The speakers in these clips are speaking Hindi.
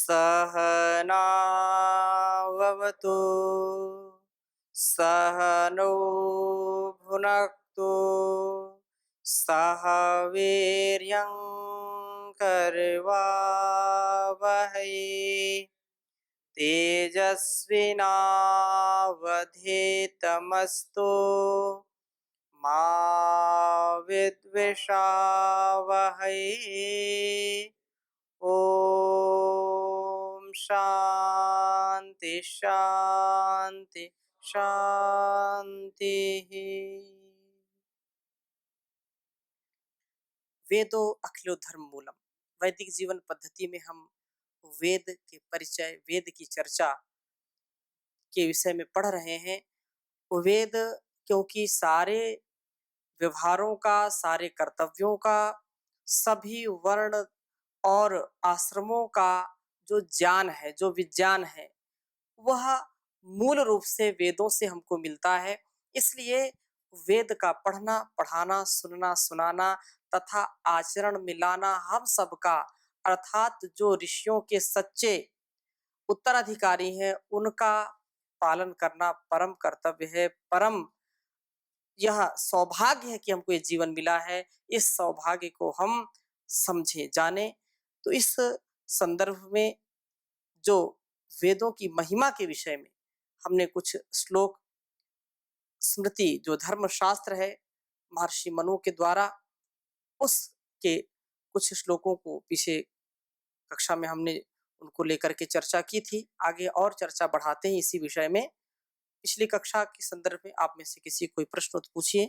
सहनाववतु सहनो भुनक्तु सह वीर्यं करवावहै तेजस्विनावधीतमस्तु मा विद्विषावहै। ओम शांति शांति शांति। वेदो अखिलो धर्म मूलम। वैदिक जीवन पद्धति में हम वेद के परिचय, वेद की चर्चा के विषय में पढ़ रहे हैं। वेद क्योंकि सारे व्यवहारों का, सारे कर्तव्यों का, सभी वर्ण और आश्रमों का जो ज्ञान है, जो विज्ञान है, वह मूल रूप से वेदों से हमको मिलता है। इसलिए वेद का पढ़ना, पढ़ाना, सुनना, सुनाना तथा आचरण में लाना हम सबका, अर्थात जो ऋषियों के सच्चे उत्तराधिकारी हैं, उनका पालन करना परम कर्तव्य है। परम यह सौभाग्य है कि हमको ये जीवन मिला है। इस सौभाग्य को हम समझे, जाने। तो इस संदर्भ में जो वेदों की महिमा के विषय में हमने कुछ श्लोक, स्मृति जो धर्मशास्त्र है महर्षि मनु के द्वारा, उसके कुछ श्लोकों को पीछे कक्षा में हमने उनको लेकर के चर्चा की थी। आगे और चर्चा बढ़ाते हैं इसी विषय में। पिछली कक्षा के संदर्भ में आप में से किसी कोई प्रश्न तो पूछिए।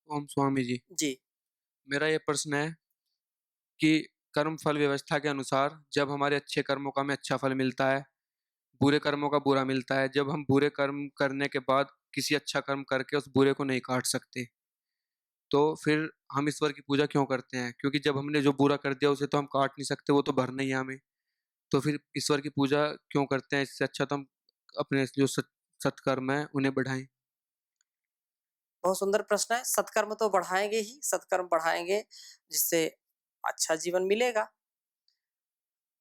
ओम स्वामी जी, जी। मेरा ये प्रश्न है कि कर्म फल व्यवस्था के अनुसार जब हमारे अच्छे कर्मों का हमें अच्छा फल मिलता है, बुरे कर्मों का बुरा मिलता है, जब हम बुरे कर्म करने के बाद किसी अच्छा कर्म करके उस बुरे को नहीं काट सकते, तो फिर हम ईश्वर की पूजा क्यों करते हैं? क्योंकि जब हमने जो बुरा कर दिया उसे तो हम काट नहीं सकते, वो तो भरना ही है हमें। तो फिर ईश्वर की पूजा क्यों करते हैं? इससे अच्छा तो हम अपने जो सत्कर्म है उन्हें बढ़ाएं। बहुत सुंदर प्रश्न है। सत्कर्म तो बढ़ाएंगे ही, सत्कर्म बढ़ाएंगे जिससे अच्छा जीवन मिलेगा।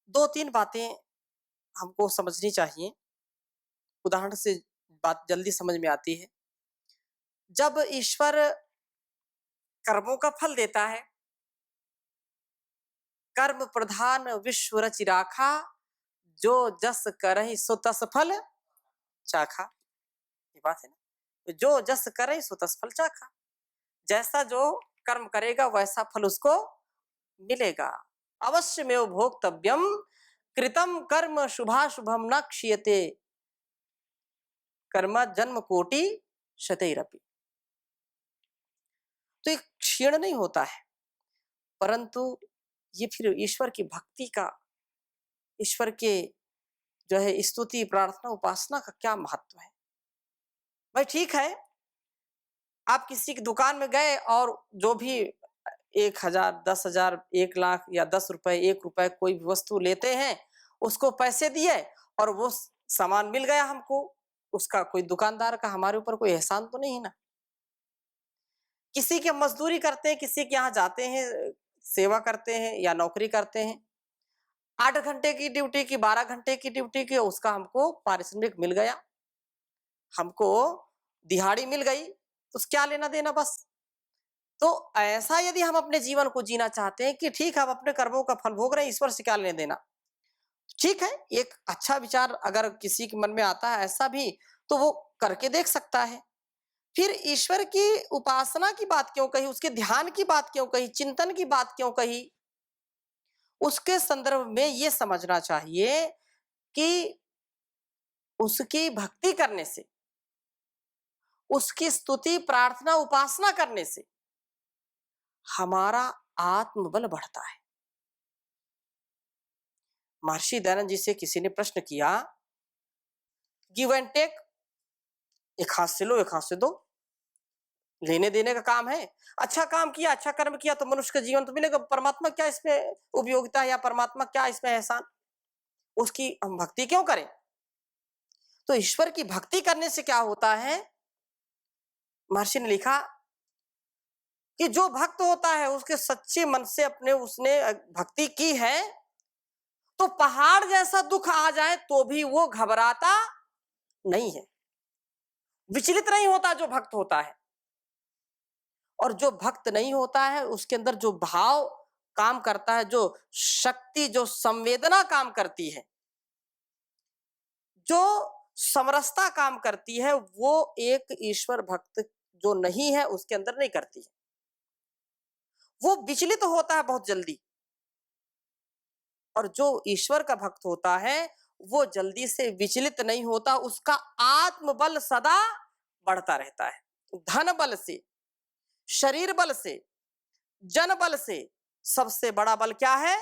दो तीन बातें हमको समझनी चाहिए, उदाहरण से बात जल्दी समझ में आती है। जब ईश्वर कर्मों का फल देता है, कर्म प्रधान विश्व रचि राखा, जो जस करहि सो तस फल चाखा। ये बात है ना, तो जो जस करहि सो तस फल चाखा। जैसा जो कर्म करेगा वैसा फल उसको मिलेगा। अवश्य में भोक्तव्यम कृतम कर्म शुभाशुभम न क्षीयते कर्म जन्म कोटि शतैरपि। तो ये क्षीण नहीं होता है, परंतु ये फिर ईश्वर की भक्ति का, ईश्वर के जो है स्तुति, प्रार्थना, उपासना का क्या महत्व है। भाई ठीक है, आप किसी की दुकान में गए और जो भी 1,000, 10,000, 1,00,000 या 10 रुपए, 1 रुपए कोई भी वस्तु लेते हैं, उसको पैसे दिए और वो सामान मिल गया हमको। उसका कोई दुकानदार का हमारे ऊपर कोई एहसान तो नहीं है ना। किसी की मजदूरी करते हैं, किसी के यहाँ जाते हैं, सेवा करते हैं या नौकरी करते हैं, 8 घंटे की ड्यूटी की, 12 घंटे की ड्यूटी की, उसका हमको पारिश्रमिक मिल गया, हमको दिहाड़ी मिल गई, तो क्या लेना देना बस। तो ऐसा यदि हम अपने जीवन को जीना चाहते हैं कि ठीक है हम अपने कर्मों का फल भोग रहे हैं, ईश्वर से क्या लेना देना, ठीक है, एक अच्छा विचार अगर किसी के मन में आता है ऐसा भी, तो वो करके देख सकता है। फिर ईश्वर की उपासना की बात क्यों कही, उसके ध्यान की बात क्यों कही, चिंतन की बात क्यों कही, उसके संदर्भ में ये समझना चाहिए कि उसकी भक्ति करने से, उसकी स्तुति, प्रार्थना, उपासना करने से हमारा आत्मबल बढ़ता है। महर्षि दयानंद जी से किसी ने प्रश्न किया, गिव एंड टेक, एक हाथ से लो एक हाथ से दो, लेने देने का काम है। अच्छा काम किया, अच्छा कर्म किया तो मनुष्य का जीवन तो मिलेगा, परमात्मा क्या इसमें उपयोगिता है या परमात्मा क्या इसमें एहसान, उसकी हम भक्ति क्यों करें। तो ईश्वर की भक्ति करने से क्या होता है, महर्षि ने लिखा कि जो भक्त होता है उसके सच्चे मन से अपने उसने भक्ति की है, तो पहाड़ जैसा दुख आ जाए तो भी वो घबराता नहीं है, विचलित नहीं होता जो भक्त होता है। और जो भक्त नहीं होता है उसके अंदर जो भाव काम करता है, जो शक्ति, जो संवेदना काम करती है, जो समरसता काम करती है, वो एक ईश्वर भक्त जो नहीं है उसके अंदर नहीं करती है। वो विचलित होता है बहुत जल्दी, और जो ईश्वर का भक्त होता है वो जल्दी से विचलित नहीं होता, उसका आत्मबल सदा बढ़ता रहता है। धन बल से, शरीर बल से, जन बल से सबसे बड़ा बल क्या है?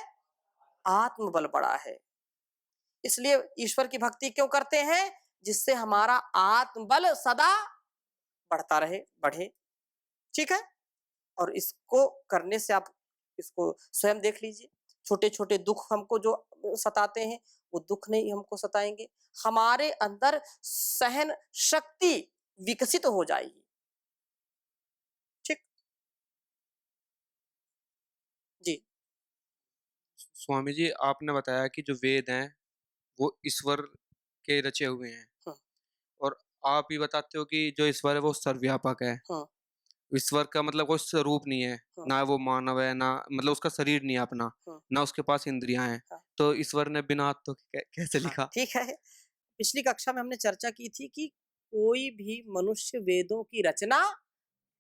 आत्मबल बड़ा है। इसलिए ईश्वर की भक्ति क्यों करते हैं? जिससे हमारा आत्मबल सदा बढ़ता रहे, बढ़े। ठीक है? और इसको करने से आप इसको स्वयं देख लीजिए, छोटे छोटे दुख हमको जो सताते हैं वो दुख नहीं हमको सताएंगे, हमारे अंदर सहन शक्ति विकसित हो जाएगी। ठीक जी। स्वामी जी, आपने बताया कि जो वेद हैं वो ईश्वर के रचे हुए हैं, हाँ, और आप ये बताते हो कि जो ईश्वर है वो सर्वव्यापक है। हाँ, ईश्वर का मतलब कोई स्वरूप नहीं है, हाँ, ना वो मानव है, ना मतलब उसका शरीर नहीं है अपना, हाँ, ना उसके पास इंद्रियां हैं। हाँ, तो ईश्वर ने बिना हाथों के कैसे हाँ, लिखा? ठीक है। पिछली कक्षा में हमने चर्चा की थी कि कोई भी मनुष्य वेदों की रचना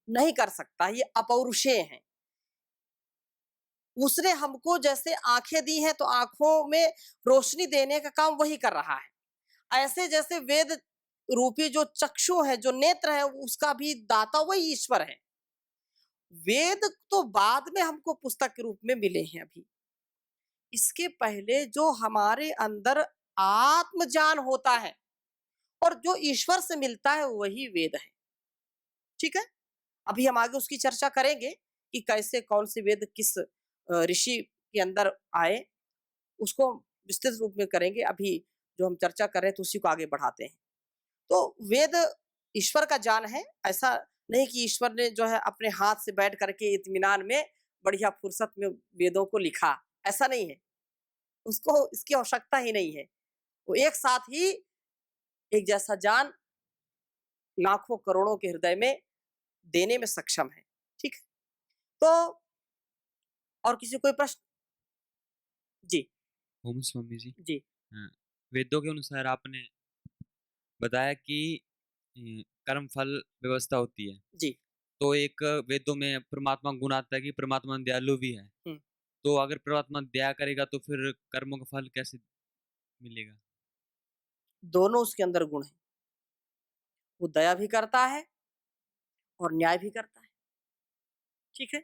नहीं कर सकता, ये अपौरुषेय हैं। उसने हमको जैसे आंखें दी हैं तो आंखों में रोशनी देने का काम वही कर रहा है। ऐसे जैसे वेद रूपी जो चक्षु है, जो नेत्र है, उसका भी दाता वही ईश्वर है। वेद तो बाद में हमको पुस्तक के रूप में मिले हैं अभी। इसके पहले जो हमारे अंदर आत्म ज्ञान होता है और जो ईश्वर से मिलता है वही वेद है। ठीक है? अभी हम आगे उसकी चर्चा करेंगे कि कैसे कौन से वेद किस ऋषि के अंदर आए, उसको विस्तृत रूप में करेंगे। अभी जो हम चर्चा कर रहे हैं तो उसी को आगे बढ़ाते हैं। तो वेद ईश्वर का ज्ञान है, ऐसा नहीं कि ईश्वर ने जो है अपने हाथ से बैठ करके इत्मीनान में बढ़िया फुर्सत में वेदों को लिखा, ऐसा नहीं है। उसको इसकी आवश्यकता ही नहीं है। वो एक साथ ही एक जैसा ज्ञान लाखों करोड़ों के हृदय में देने में सक्षम है। ठीक है? तो और किसी कोई प्रश्न? जी, ओम स्वामी जी। जी, हाँ, वेदों के अनुसार आपने बताया कि कर्म फल व्यवस्था होती है। जी। तो एक वेदों में परमात्मा गुण आता है कि परमात्मा दयालु भी है। हुँ। तो अगर परमात्मा दया करेगा तो फिर कर्मों का फल कैसे मिलेगा? दोनों उसके अंदर गुण हैं। वो दया भी करता है और न्याय भी करता है। ठीक है?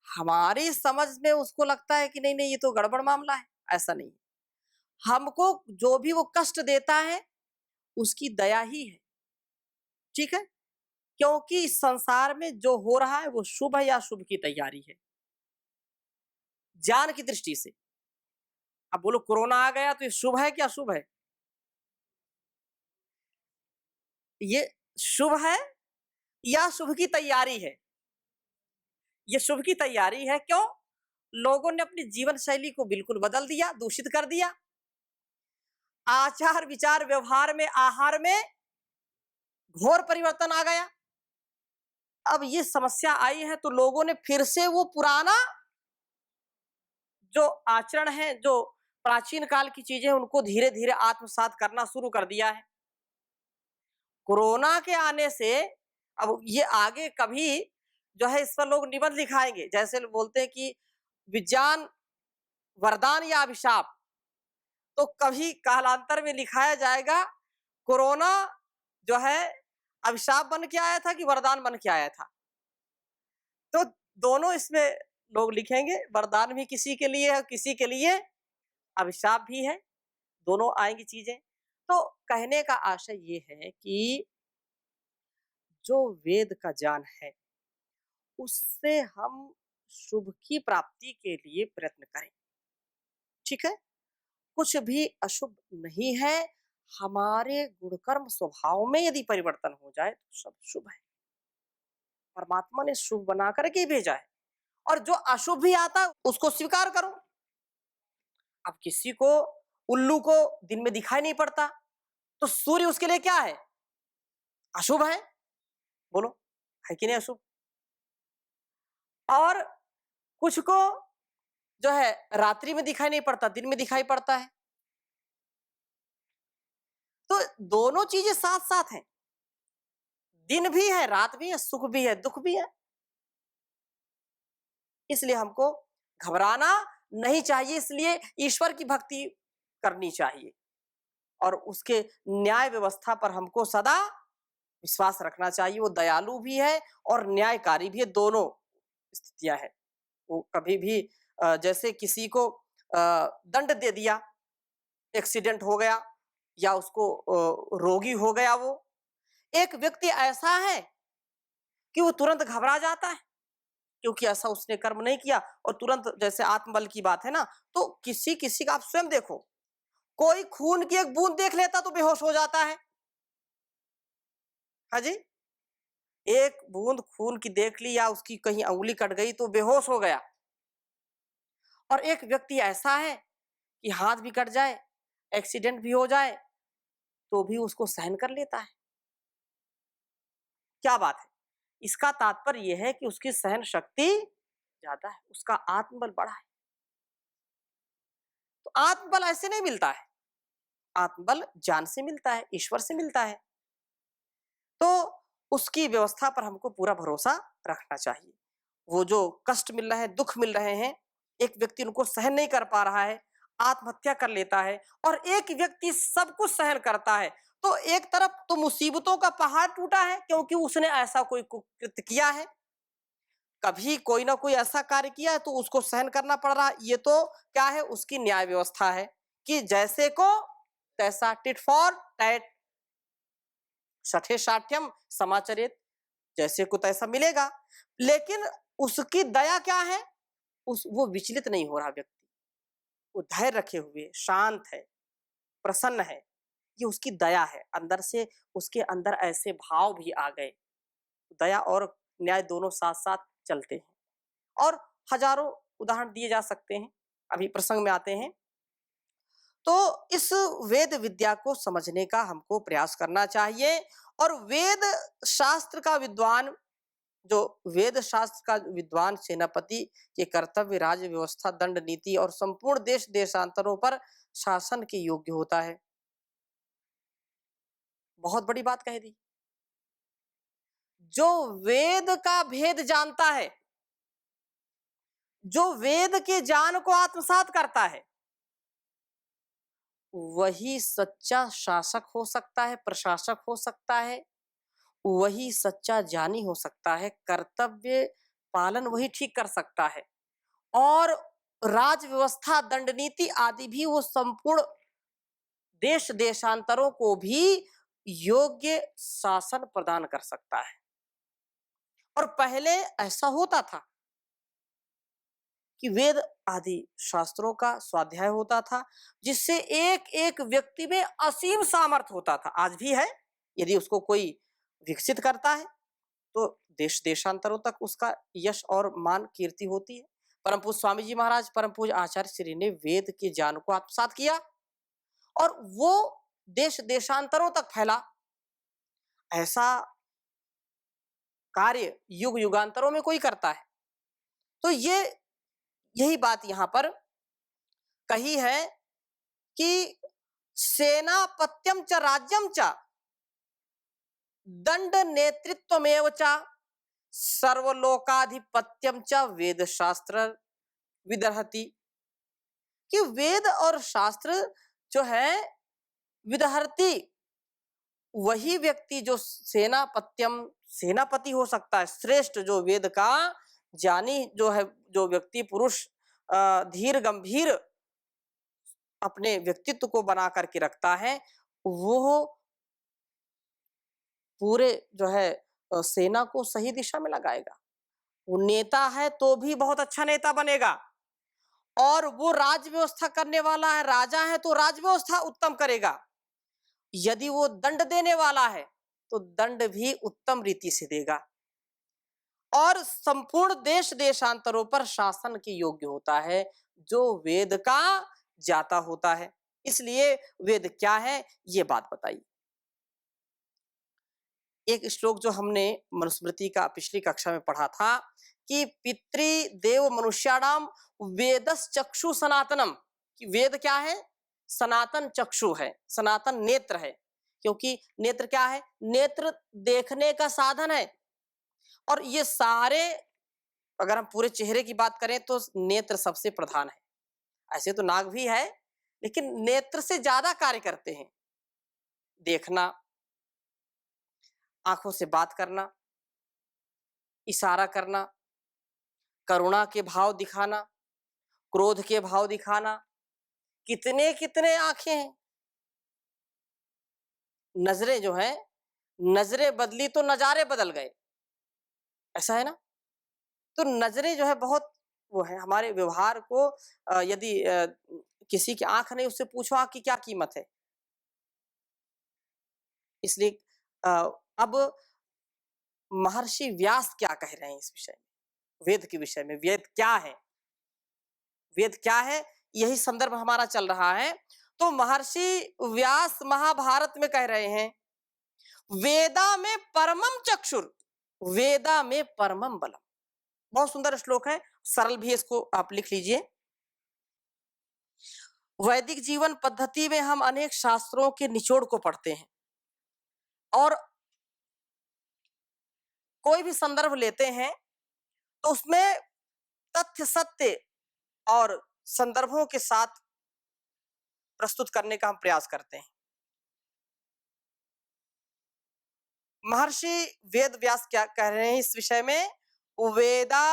हमारी समझ में उसको लगता है कि नहीं, नहीं ये तो गड़बड़ मामला है, ऐसा नहीं है। हमको जो भी वो कष्ट देता है, उसकी दया ही है। ठीक है? क्योंकि इस संसार में जो हो रहा है वो शुभ है या अशुभ की तैयारी है, ज्ञान की दृष्टि से। अब बोलो कोरोना आ गया तो ये शुभ है क्या अशुभ है? ये शुभ है या शुभ की तैयारी है? ये शुभ की तैयारी है। क्यों? लोगों ने अपनी जीवन शैली को बिल्कुल बदल दिया, दूषित कर दिया। आचार विचार व्यवहार में, आहार में घोर परिवर्तन आ गया। अब ये समस्या आई है तो लोगों ने फिर से वो पुराना जो आचरण है, जो प्राचीन काल की चीजें, उनको धीरे धीरे आत्मसात करना शुरू कर दिया है। कोरोना के आने से अब ये आगे कभी जो है इस पर लोग निबंध लिखाएंगे, जैसे बोलते हैं कि विज्ञान वरदान या अभिशाप। तो कभी कालांतर में लिखाया जाएगा कोरोना जो है अभिशाप बन के आया था कि वरदान बन के आया था। तो दोनों इसमें लोग लिखेंगे, वरदान भी किसी के लिए है, किसी के लिए अभिशाप भी है, दोनों आएंगी चीजें। तो कहने का आशय ये है कि जो वेद का ज्ञान है उससे हम शुभ की प्राप्ति के लिए प्रयत्न करें। ठीक है? कुछ भी अशुभ नहीं है। हमारे गुणकर्म स्वभाव में यदि परिवर्तन हो जाए तो सब शुभ है। परमात्मा ने शुभ बना करके ही भेजा है, और जो अशुभ भी आता है उसको स्वीकार करो। अब किसी को, उल्लू को दिन में दिखाई नहीं पड़ता, तो सूर्य उसके लिए क्या है? अशुभ है। बोलो, है कि नहीं अशुभ? और कुछ को जो है रात्रि में दिखाई नहीं पड़ता, दिन में दिखाई पड़ता है। तो दोनों चीजें साथ साथ हैं, दिन भी है, रात भी है, सुख भी है, दुख भी है। इसलिए हमको घबराना नहीं चाहिए, इसलिए ईश्वर की भक्ति करनी चाहिए और उसके न्याय व्यवस्था पर हमको सदा विश्वास रखना चाहिए। वो दयालु भी है और न्यायकारी भी है, दोनों स्थितियां हैं। वो कभी भी जैसे किसी को दंड दे दिया, एक्सीडेंट हो गया या उसको रोगी हो गया, वो एक व्यक्ति ऐसा है कि वो तुरंत घबरा जाता है क्योंकि ऐसा उसने कर्म नहीं किया, और तुरंत, जैसे आत्मबल की बात है ना, तो किसी किसी का आप स्वयं देखो, कोई खून की एक बूंद देख लेता तो बेहोश हो जाता है। हाँ जी, एक बूंद खून की देख ली या उसकी कहीं अंगुली कट गई तो बेहोश हो गया। और एक व्यक्ति ऐसा है कि हाथ भी कट जाए, एक्सीडेंट भी हो जाए, तो भी उसको सहन कर लेता है। क्या बात है? इसका तात्पर्य यह है कि उसकी सहन शक्ति ज्यादा है, उसका आत्मबल बड़ा है। तो आत्मबल ऐसे नहीं मिलता है, आत्मबल ज्ञान से मिलता है, ईश्वर से मिलता है। तो उसकी व्यवस्था पर हमको पूरा भरोसा रखना चाहिए। वो जो कष्ट मिल रहे हैं, दुख मिल रहे हैं, एक व्यक्ति उनको सहन नहीं कर पा रहा है, आत्महत्या कर लेता है, और एक व्यक्ति सब कुछ सहन करता है, तो एक तरफ तो मुसीबतों का पहाड़ टूटा है क्योंकि उसने ऐसा कोई कुकृत्य किया है, कभी कोई ना कोई ऐसा कार्य किया है तो उसको सहन करना पड़ रहा है। ये तो क्या है? उसकी न्याय व्यवस्था है कि जैसे को तैसा, टिट फॉर टैट, सठे साठ्यम समाचरित, जैसे को तैसा मिलेगा। लेकिन उसकी दया क्या है? वो विचलित नहीं हो रहा व्यक्ति, वो धैर्य रखे हुए शांत है, प्रसन्न है, ये उसकी दया है। अंदर से उसके अंदर ऐसे भाव भी आ गए, दया और न्याय दोनों साथ साथ चलते हैं। और हजारों उदाहरण दिए जा सकते हैं, अभी प्रसंग में आते हैं। तो इस वेद विद्या को समझने का हमको प्रयास करना चाहिए, और वेद शास्त्र का विद्वान, जो वेद शास्त्र का विद्वान सेनापति के कर्तव्य, राज्य व्यवस्था, दंड नीति और संपूर्ण देश देशांतरों पर शासन के योग्य होता है। बहुत बड़ी बात कह दी। जो वेद का भेद जानता है, जो वेद के ज्ञान को आत्मसात करता है, वही सच्चा शासक हो सकता है, प्रशासक हो सकता है, वही सच्चा ज्ञानी हो सकता है, कर्तव्य पालन वही ठीक कर सकता है, और राज व्यवस्था, दंड नीति आदि भी वो संपूर्ण देश देशांतरों को भी योग्य शासन प्रदान कर सकता है। और पहले ऐसा होता था कि वेद आदि शास्त्रों का स्वाध्याय होता था, जिससे एक एक व्यक्ति में असीम सामर्थ्य होता था, आज भी है। यदि उसको कोई विकसित करता है तो देश देशांतरों तक उसका यश और मान कीर्ति होती है। परम पूज्य स्वामी जी महाराज, परम पूज्य आचार्य श्री ने वेद के ज्ञान को आत्मसात किया और वो देश देशांतरों तक फैला। ऐसा कार्य युग युगांतरों में कोई करता है। तो यही बात यहाँ पर कही है कि सेनापत्यम च राज्यम च दंड नेतृत्वमेव च सर्वलोकाधिपत्यम च वेद शास्त्र विदहति, कि वेद और शास्त्र जो है विदहति, वही व्यक्ति जो सेनापत्यम, सेनापति हो सकता है, श्रेष्ठ जो वेद का ज्ञानी जो है, जो व्यक्ति पुरुष धीर गंभीर अपने व्यक्तित्व को बना करके रखता है, वो पूरे जो है सेना को सही दिशा में लगाएगा। वो नेता है तो भी बहुत अच्छा नेता बनेगा, और वो राज व्यवस्था करने वाला है, राजा है तो राज व्यवस्था उत्तम करेगा। यदि वो दंड देने वाला है तो दंड भी उत्तम रीति से देगा, और संपूर्ण देश देशांतरों पर शासन के योग्य होता है जो वेद का जाता होता है। इसलिए वेद क्या है, ये बात बताइए। एक श्लोक जो हमने मनुस्मृति का पिछली कक्षा में पढ़ा था कि पितृदेव मनुष्याणाम वेदस चक्षु सनातनम, कि वेद क्या है, सनातन चक्षु है, सनातन नेत्र है। क्योंकि नेत्र क्या है, नेत्र देखने का साधन है। और ये सारे, अगर हम पूरे चेहरे की बात करें तो नेत्र सबसे प्रधान है। ऐसे तो नाक भी है, लेकिन नेत्र से ज्यादा कार्य करते हैं। देखना, आंखों से बात करना, इशारा करना, करुणा के भाव दिखाना, क्रोध के भाव दिखाना, कितने कितने आंखें हैं। नजरें जो हैं, नजरें बदली तो नजारे बदल गए, ऐसा है ना। तो नजरें जो है बहुत वो है हमारे व्यवहार को। यदि किसी की आंख नहीं, उससे पूछो आंख की क्या कीमत है। इसलिए अ, अब महर्षि व्यास क्या कह रहे हैं इस विषय में, वेद के विषय में। वेद क्या है, वेद क्या है, यही संदर्भ हमारा चल रहा है। तो महर्षि व्यास महाभारत में कह रहे हैं, वेदा में परमम चक्षुर, वेदा में परमम बलम। बहुत सुंदर श्लोक है, सरल भी, इसको आप लिख लीजिए। वैदिक जीवन पद्धति में हम अनेक शास्त्रों के निचोड़ को पढ़ते हैं और कोई भी संदर्भ लेते हैं तो उसमें तथ्य सत्य और संदर्भों के साथ प्रस्तुत करने का हम प्रयास करते हैं। महर्षि वेद व्यास क्या कह रहे हैं इस विषय में, वेदा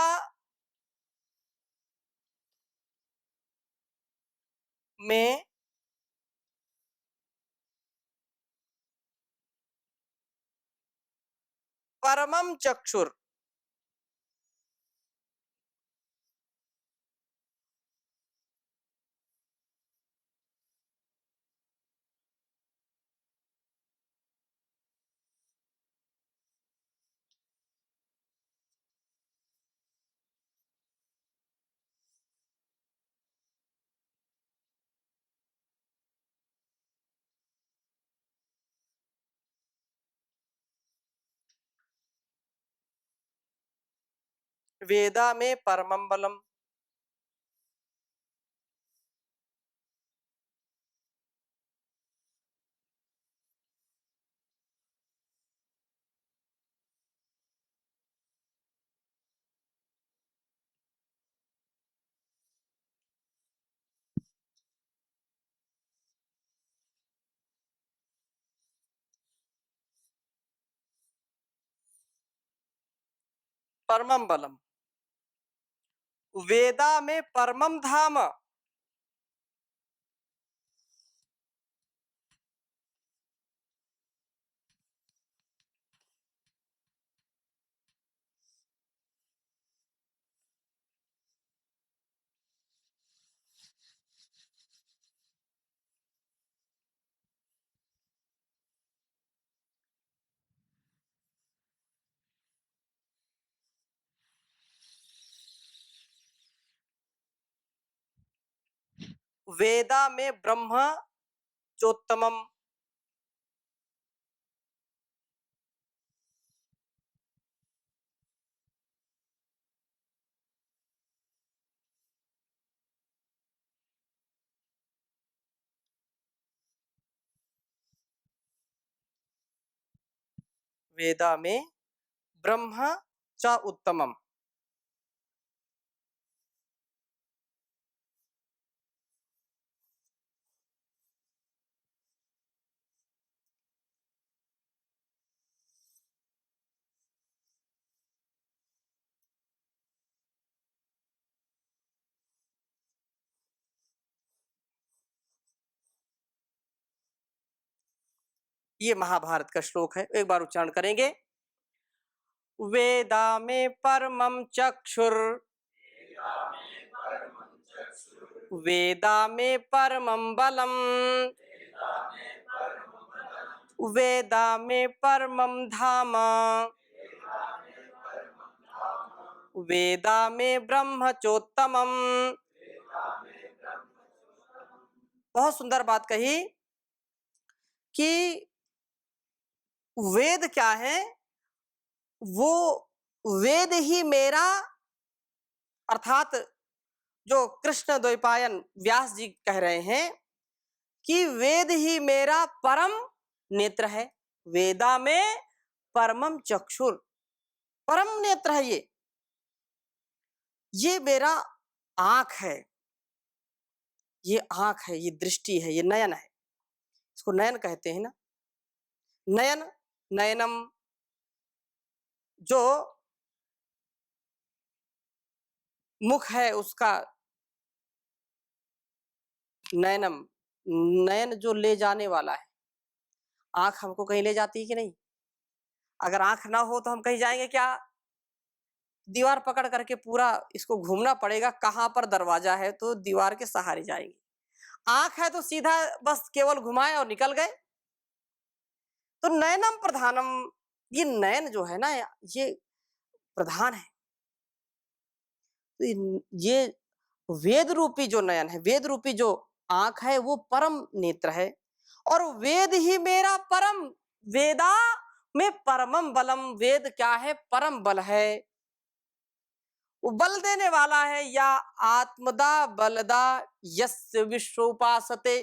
में परमम चक्षुर, वेदा में परमम बलम। परमम बलम, वेदा में परमम धाम, वेदा में ब्रह्म चोत्तमम, वेदा में ब्रह्म च उत्तमम। ये महाभारत का श्लोक है, एक बार उच्चारण करेंगे। वेदा में परमम चक्षुर, वेदा में परमम बलम, वेदा में परमम धाम, वेदा में ब्रह्म चोत्तमम। बहुत सुंदर बात कही कि वेद क्या है? वो वेद ही मेरा, अर्थात जो कृष्ण द्वैपायन व्यास जी कह रहे हैं कि वेद ही मेरा परम नेत्र है। वेदा में परमम चक्षुर, परम नेत्र है ये मेरा आंख है, ये आंख है, ये दृष्टि है, ये नयन है। इसको नयन कहते हैं ना। नयन, नयनम, जो मुख है उसका नयनम, नयन जो ले जाने वाला है। आंख हमको कहीं ले जाती है कि नहीं? अगर आंख ना हो तो हम कहीं जाएंगे क्या? दीवार पकड़ करके पूरा इसको घूमना पड़ेगा, कहां पर दरवाजा है तो दीवार के सहारे जाएंगे। आंख है तो सीधा बस केवल घुमाए और निकल गए। तो नयनम प्रधानम, ये नयन जो है ना, ये प्रधान है। तो ये वेद रूपी जो नयन है, वेद रूपी जो आंख है, वो परम नेत्र है। और वेद ही मेरा परम, वेदा में परमम बलम, वेद क्या है? परम बल है, वो बल देने वाला है। या आत्मदा बलदा यस्य विश्वोपासते,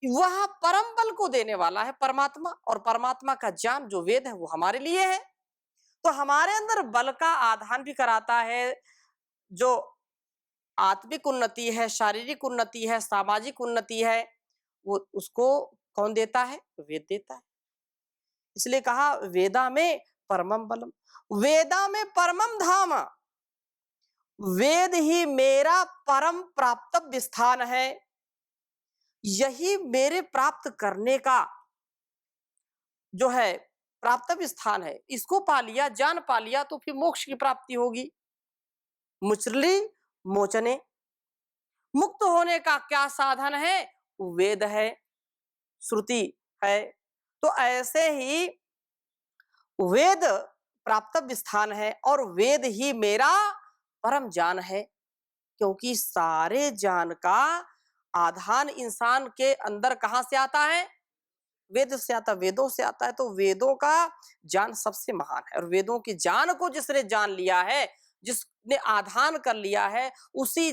वह परम बल को देने वाला है परमात्मा। और परमात्मा का ज्ञान जो वेद है वो हमारे लिए है। तो हमारे अंदर बल का आधान भी कराता है। जो आत्मिक उन्नति है, शारीरिक उन्नति है, सामाजिक उन्नति है, वो उसको कौन देता है? वेद देता है। इसलिए कहा वेदा में परमम बलम, वेदा में परमम धाम, वेद ही मेरा परम प्राप्तव्य स्थान है। यही मेरे प्राप्त करने का जो है प्राप्तव्य स्थान है। इसको पा लिया, जान पा लिया तो फिर मोक्ष की प्राप्ति होगी। मुचली मोचने, मुक्त होने का क्या साधन है? वेद है, श्रुति है। तो ऐसे ही वेद प्राप्तव्य स्थान है और वेद ही मेरा परम ज्ञान है। क्योंकि सारे ज्ञान का आधान इंसान के अंदर कहां से आता है? वेद से आता, वेदों से आता है। तो वेदों का ज्ञान सबसे महान है। और वेदों के ज्ञान को जिसने जान लिया है, जिसने आधान कर लिया है, उसी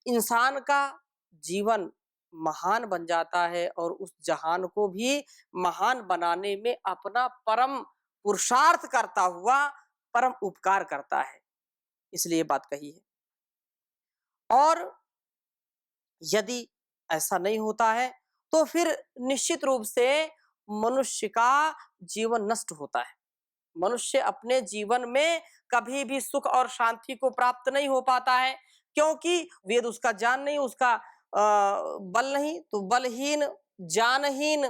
इंसान का जीवन महान बन जाता है और उस जहान को भी महान बनाने में अपना परम पुरुषार्थ करता हुआ परम उपकार करता है। इसलिए बात कही है। और यदि ऐसा नहीं होता है तो फिर निश्चित रूप से मनुष्य का जीवन नष्ट होता है। मनुष्य अपने जीवन में कभी भी सुख और शांति को प्राप्त नहीं हो पाता है। क्योंकि वेद उसका ज्ञान नहीं, उसका बल नहीं। तो बलहीन, ज्ञानहीन,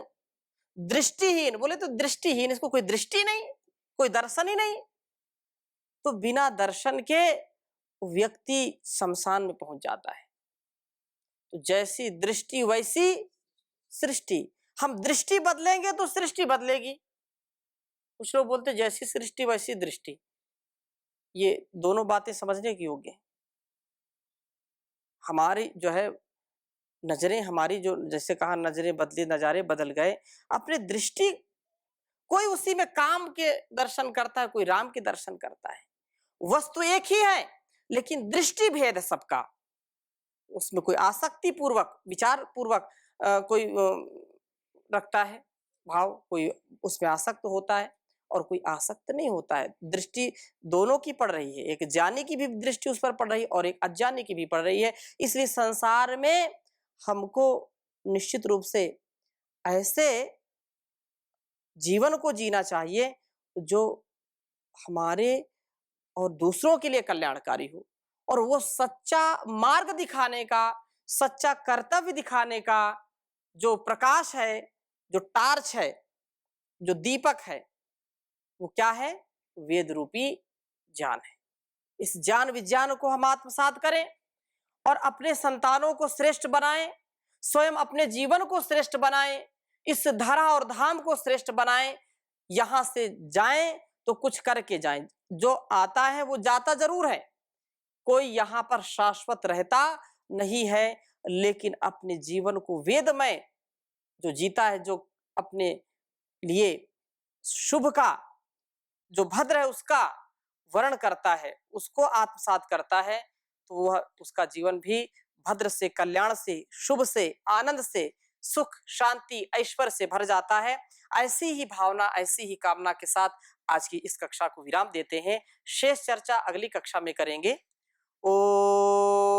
दृष्टिहीन, बोले तो दृष्टिहीन, इसको कोई दृष्टि नहीं, कोई दर्शन ही नहीं। तो बिना दर्शन के व्यक्ति शमशान में पहुंच जाता है। तो जैसी दृष्टि वैसी सृष्टि। हम दृष्टि बदलेंगे तो सृष्टि बदलेगी। कुछ लोग बोलते जैसी सृष्टि वैसी दृष्टि। ये दोनों बातें समझने की योग्य है। हमारी जो है नजरें, हमारी जो, जैसे कहा नजरें बदली नजारे बदल गए। अपने दृष्टि, कोई उसी में काम के दर्शन करता है, कोई राम के दर्शन करता है। वस्तु एक ही है लेकिन दृष्टि भेद है सबका। उसमें कोई आसक्ति पूर्वक, विचार पूर्वक कोई रखता है भाव, कोई उसमें आसक्त होता है और कोई आसक्त नहीं होता है। दृष्टि दोनों की पड़ रही है, एक ज्ञानी की भी दृष्टि उस पर पड़ रही है और एक अज्ञानी की भी पड़ रही है। इसलिए संसार में हमको निश्चित रूप से ऐसे जीवन को जीना चाहिए जो हमारे और दूसरों के लिए कल्याणकारी हो। और वो सच्चा मार्ग दिखाने का, सच्चा कर्तव्य दिखाने का जो प्रकाश है, जो टार्च है, जो दीपक है, वो क्या है? वेद रूपी ज्ञान है। इस ज्ञान विज्ञान को हम आत्मसात करें और अपने संतानों को श्रेष्ठ बनाएं, स्वयं अपने जीवन को श्रेष्ठ बनाएं, इस धरा और धाम को श्रेष्ठ बनाएं। यहां से जाएं तो कुछ करके जाएं। जो आता है वो जाता जरूर है, कोई यहां पर शाश्वत रहता नहीं है, लेकिन अपने जीवन को वेदमय जो जीता है, जो अपने लिए शुभ का, जो भद्र है उसका वर्ण करता है, उसको आत्मसात करता है, तो वह उसका जीवन भी भद्र से, कल्याण से, शुभ से, आनंद से, सुख, शांति, ऐश्वर्य से भर जाता है। ऐसी ही भावना, ऐसी ही कामना के साथ आज की इस कक्षा को विराम देते हैं। शेष चर्चा अगली कक्षा में करेंगे। ओम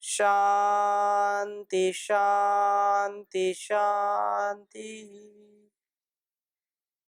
शांति शांति शांति।